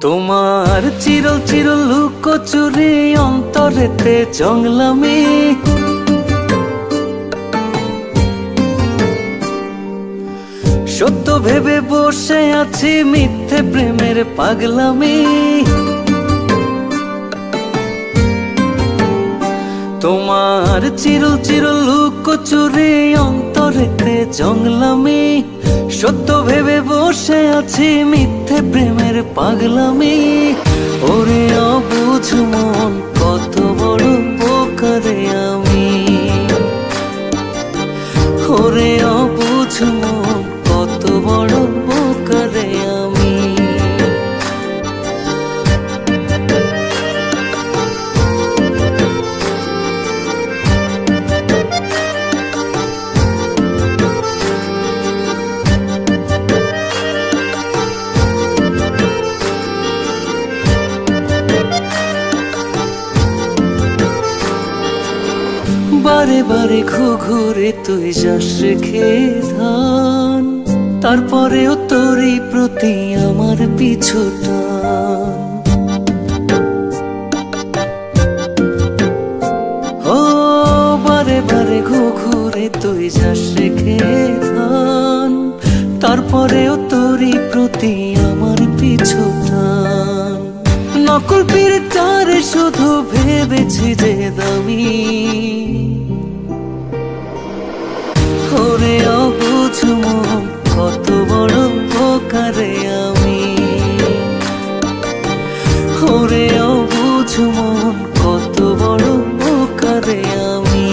তোমার চিরল চিরল লুকোচুরি অন্তরেতে জংলামি, সত্য ভেবে বসে আছি মিথ্যে প্রেমের পাগলামি। তোমার চিরল চিরল লুকোচুরি অন্তরেতে জংলামি, সত্য ভেবে বসে আছি মিথ্যে প্রেমের পাগলামি। ওরে অবুঝ মন কত বড় বোকারে আমি, ওরে অবুঝ মন কত বড় বোকারে আমি। বারে বারে ঘুঘুরে তুই যাস রেখে ধান, তারপরেও তোরই প্রতি আমার পিছু টান। ও বারে বারে ঘুঘুরে তুই যাস রেখে ধান, তারপরেও তোরই প্রতি আমার পিছু টান। নকল পীরটারে শুধু ভেবেছি যে দামি, ওরে অবুঝ মন কত বড় বোকারে আমি, ওরে অবুঝ মন কত বড় বোকারে আমি।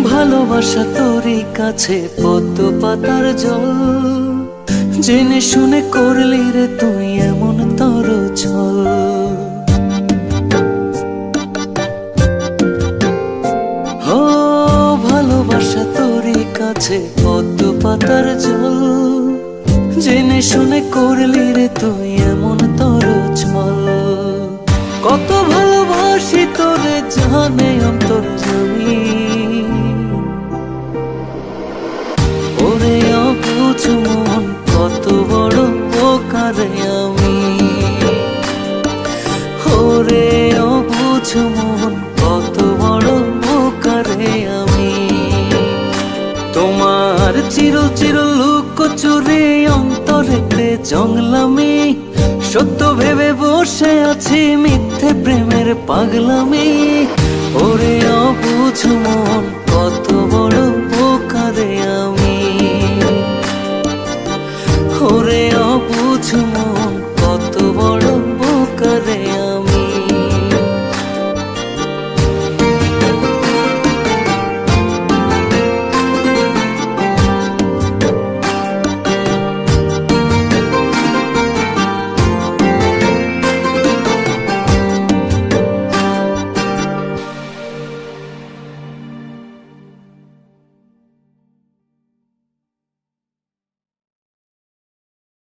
ভালোবাসা তোরই কাছে পদ্ম পাতার জল, জেনে শুনে করলি রে তুই এমন তর ছল। ও ভালোবাসা তোরই কাছে পদ্ম পাতার জল, জেনে শুনে করলি রে তুই এমন তর ছল। কত ভালোবাসি তোরে জানে অন্তর জানি, ওরে অবুঝ মন কত বড় বোকারে আমি, ওরে অবুঝ মন কত বড় বোকারে আমি। তোমার চিরল চিরল লুকোচুরি অন্তরেতে জংলামি, সত্য ভেবে বসে আছি মিথ্যে প্রেমের পাগলামি। ওরে অবুঝ মন কত বড় বোকারে